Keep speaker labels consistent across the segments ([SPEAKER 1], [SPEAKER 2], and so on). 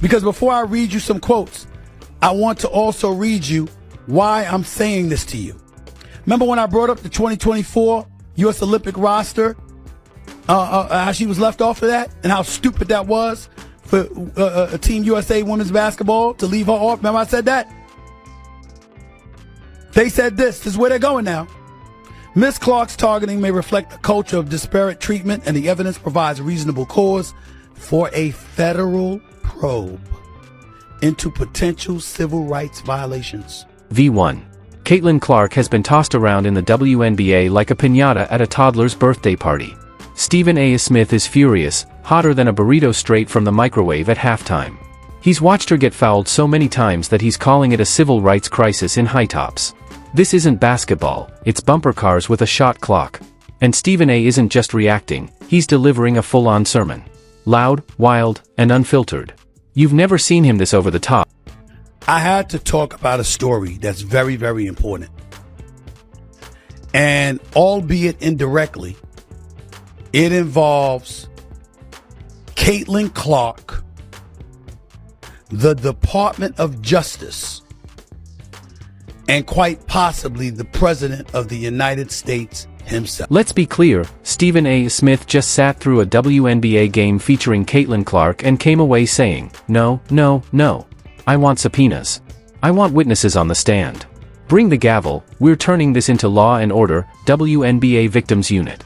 [SPEAKER 1] Because before I read you some quotes, I want to also read you why I'm saying this to you. Remember when I brought up the 2024 U.S. Olympic roster, how she was left off of that and how stupid that was for Team USA women's basketball to leave her off? Remember I said that? They said this is where they're going now. Ms. Clark's targeting may reflect a culture of disparate treatment, and the evidence provides reasonable cause for a federal probe into potential civil rights violations.
[SPEAKER 2] V1. Caitlin Clark has been tossed around in the WNBA like a piñata at a toddler's birthday party. Stephen A. Smith is furious, hotter than a burrito straight from the microwave at halftime. He's watched her get fouled so many times that he's calling it a civil rights crisis in high tops. This isn't basketball, it's bumper cars with a shot clock. And Stephen A. isn't just reacting, he's delivering a full-on sermon. Loud, wild, and unfiltered. You've never seen him this over the top.
[SPEAKER 1] I had to talk about a story that's very, very important. And albeit indirectly, it involves Caitlin Clark, the Department of Justice, and quite possibly the President of the United States himself.
[SPEAKER 2] Let's be clear, Stephen A. Smith just sat through a WNBA game featuring Caitlin Clark and came away saying, no, no, no. I want subpoenas. I want witnesses on the stand. Bring the gavel, we're turning this into Law and Order, WNBA Victims Unit.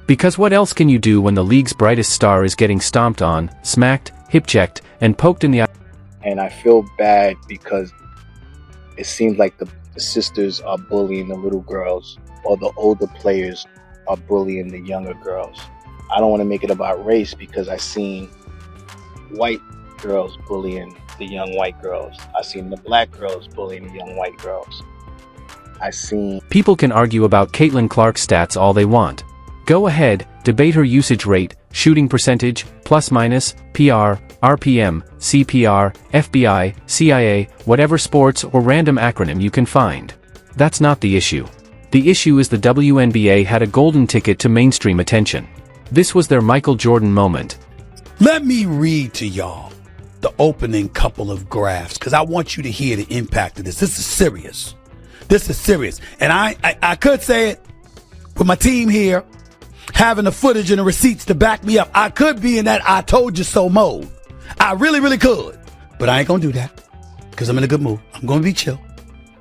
[SPEAKER 2] Because what else can you do when the league's brightest star is getting stomped on, smacked, hip-checked, and poked in the eye?
[SPEAKER 3] And I feel bad because it seems like the sisters are bullying the little girls, or the older players are bullying the younger girls. I don't want to make it about race because I've seen white girls bullying the young white girls. I've seen the black girls bullying the young white girls. I've seen...
[SPEAKER 2] People can argue about Caitlin Clark's stats all they want. Go ahead, debate her usage rate, shooting percentage, plus minus, PR, RPM, CPR, FBI, CIA, whatever sports or random acronym you can find. That's not the issue. The issue is the WNBA had a golden ticket to mainstream attention. This was their Michael Jordan moment.
[SPEAKER 1] Let me read to y'all the opening couple of graphs because I want you to hear the impact of this. This is serious. This is serious. And I could say it with my team here, having the footage and the receipts to back me up. I could be in that I told you so mode. I really, really could. But I ain't going to do that because I'm in a good mood. I'm going to be chill.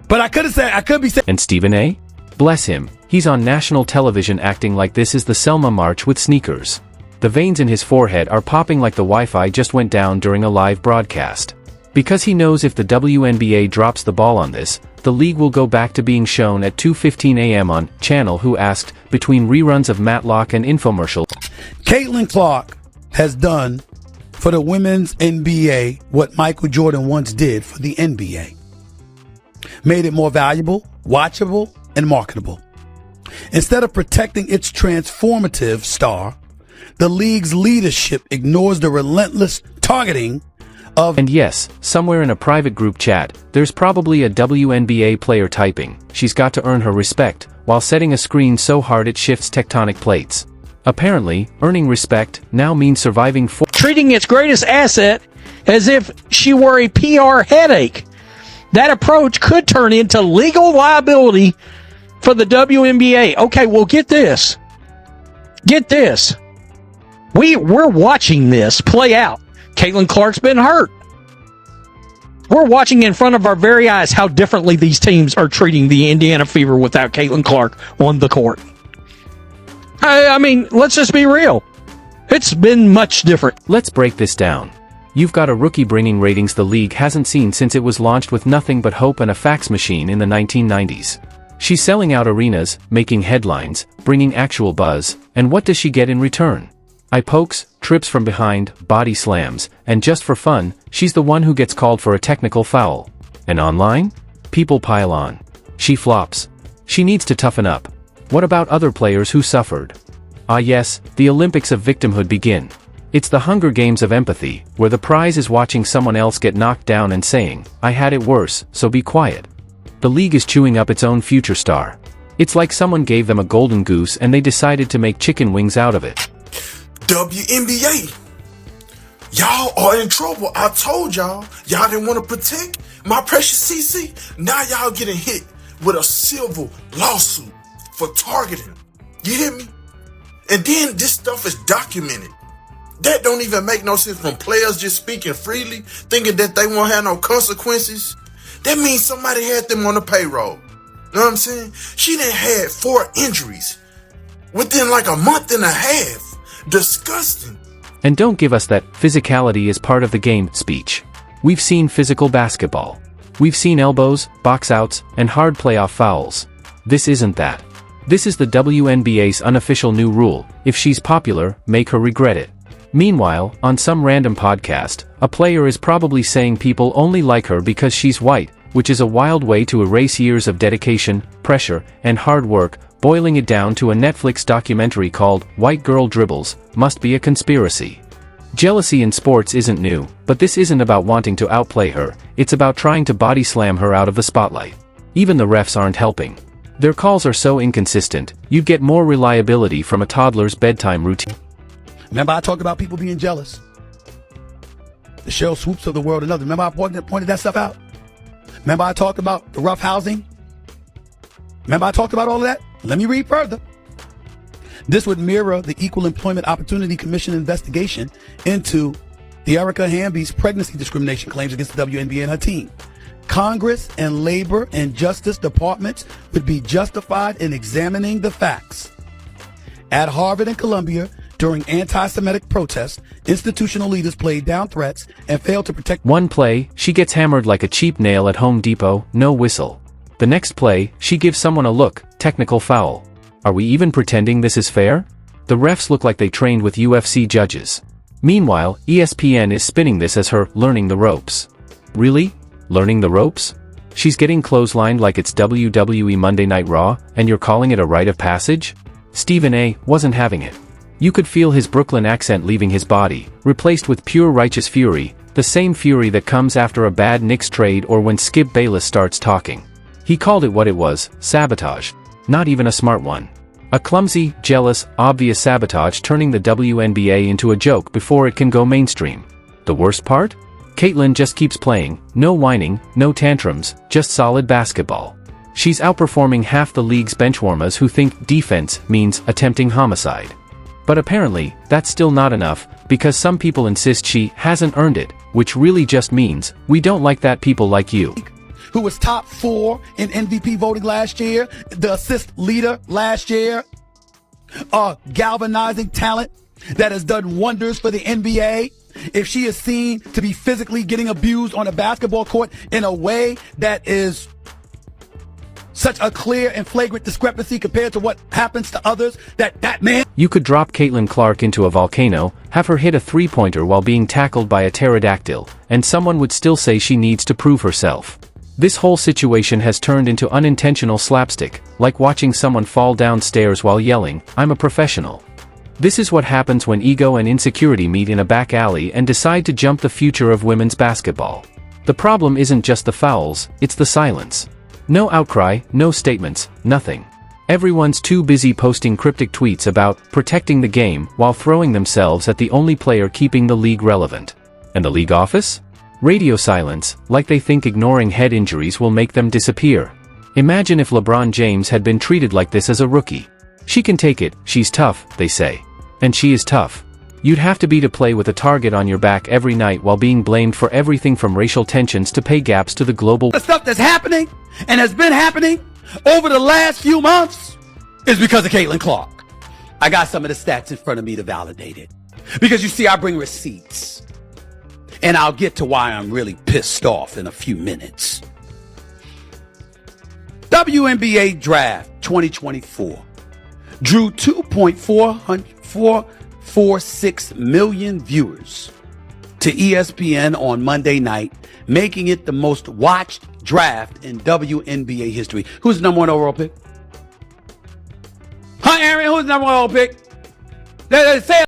[SPEAKER 1] But I could be saying.
[SPEAKER 2] And Stephen A.? Bless him, he's on national television acting like this is the Selma March with sneakers. The veins in his forehead are popping like the Wi-Fi just went down during a live broadcast. Because he knows if the WNBA drops the ball on this, the league will go back to being shown at 2:15 a.m. on Channel Who Asked, between reruns of Matlock and infomercial.
[SPEAKER 1] Caitlin Clark has done for the women's NBA what Michael Jordan once did for the NBA. Made it more valuable, watchable, and marketable. Instead of protecting its transformative star, the league's leadership ignores the relentless targeting of...
[SPEAKER 2] And yes, somewhere in a private group chat, there's probably a WNBA player typing, she's got to earn her respect, while setting a screen so hard it shifts tectonic plates. Apparently, earning respect now means surviving for...
[SPEAKER 4] Treating its greatest asset as if she were a PR headache. That approach could turn into legal liability for the WNBA. Okay, well, get this. Get this. We're watching this play out. Caitlin Clark's been hurt. We're watching in front of our very eyes how differently these teams are treating the Indiana Fever without Caitlin Clark on the court. I mean, let's just be real. It's been much different.
[SPEAKER 2] Let's break this down. You've got a rookie bringing ratings the league hasn't seen since it was launched with nothing but hope and a fax machine in the 1990s. She's selling out arenas, making headlines, bringing actual buzz, and what does she get in return? Eye pokes, trips from behind, body slams, and just for fun, she's the one who gets called for a technical foul. And online? People pile on. She flops. She needs to toughen up. What about other players who suffered? Ah yes, the Olympics of victimhood begin. It's the Hunger Games of empathy, where the prize is watching someone else get knocked down and saying, I had it worse, so be quiet. The league is chewing up its own future star. It's like someone gave them a golden goose and they decided to make chicken wings out of it.
[SPEAKER 5] WNBA. Y'all are in trouble. I told y'all didn't want to protect my precious CC. Now y'all getting hit with a civil lawsuit for targeting. You hear me? And then this stuff is documented. That don't even make no sense from players just speaking freely, thinking that they won't have no consequences. That means somebody had them on the payroll. You know what I'm saying? She done had 4 injuries within like a month and a half. Disgusting.
[SPEAKER 2] And don't give us that physicality is part of the game speech. We've seen physical basketball. We've seen elbows, box outs, and hard playoff fouls. This isn't that. This is the WNBA's unofficial new rule: if she's popular, make her regret it. Meanwhile, on some random podcast, a player is probably saying people only like her because she's white, which is a wild way to erase years of dedication, pressure, and hard work. Boiling it down to a Netflix documentary called White Girl Dribbles must be a conspiracy. Jealousy in sports isn't new, but this isn't about wanting to outplay her, it's about trying to body slam her out of the spotlight. Even the refs aren't helping. Their calls are so inconsistent, you'd get more reliability from a toddler's bedtime routine.
[SPEAKER 1] Remember I talked about people being jealous? The Cheryl Swoops of the world and others. Remember I pointed that stuff out? Remember I talked about the rough housing? Remember I talked about all of that? Let me read further. This would mirror the Equal Employment Opportunity Commission investigation into the Erica Hamby's pregnancy discrimination claims against the WNBA and her team. Congress and Labor and Justice Departments would be justified in examining the facts. At Harvard and Columbia, during anti-Semitic protests, institutional leaders played down threats and failed to protect.
[SPEAKER 2] One play, she gets hammered like a cheap nail at Home Depot, no whistle. The next play, she gives someone a look, technical foul. Are we even pretending this is fair? The refs look like they trained with UFC judges. Meanwhile, ESPN is spinning this as her learning the ropes. Really? Learning the ropes? She's getting clotheslined like it's WWE Monday Night Raw, and you're calling it a rite of passage? Stephen A. wasn't having it. You could feel his Brooklyn accent leaving his body, replaced with pure righteous fury, the same fury that comes after a bad Knicks trade or when Skip Bayless starts talking. He called it what it was, sabotage. Not even a smart one. A clumsy, jealous, obvious sabotage turning the WNBA into a joke before it can go mainstream. The worst part? Caitlin just keeps playing, no whining, no tantrums, just solid basketball. She's outperforming half the league's benchwarmers who think defense means attempting homicide. But apparently, that's still not enough, because some people insist she hasn't earned it, which really just means, we don't like that people like you.
[SPEAKER 1] Who was top 4 in MVP voting last year, the assist leader last year, galvanizing talent that has done wonders for the NBA. If she is seen to be physically getting abused on a basketball court in a way that is such a clear and flagrant discrepancy compared to what happens to others, that man.
[SPEAKER 2] You could drop Caitlin Clark into a volcano, have her hit a three-pointer while being tackled by a pterodactyl, and someone would still say she needs to prove herself. This whole situation has turned into unintentional slapstick, like watching someone fall downstairs while yelling, "I'm a professional." This is what happens when ego and insecurity meet in a back alley and decide to jump the future of women's basketball. The problem isn't just the fouls, it's the silence. No outcry, no statements, nothing. Everyone's too busy posting cryptic tweets about protecting the game while throwing themselves at the only player keeping the league relevant. And the league office? Radio silence, like they think ignoring head injuries will make them disappear. Imagine if LeBron James had been treated like this as a rookie. She can take it, she's tough, they say. And she is tough. You'd have to be to play with a target on your back every night while being blamed for everything from racial tensions to pay gaps to the global.
[SPEAKER 1] The stuff that's happening and has been happening over the last few months is because of Caitlin Clark. I got some of the stats in front of me to validate it. Because you see, I bring receipts. And I'll get to why I'm really pissed off in a few minutes. WNBA Draft 2024 drew 2.446 million viewers to ESPN on Monday night, making it the most watched draft in WNBA history. Who's the number 1 overall pick? Huh, Aaron? Who's the number 1 overall pick? Say it.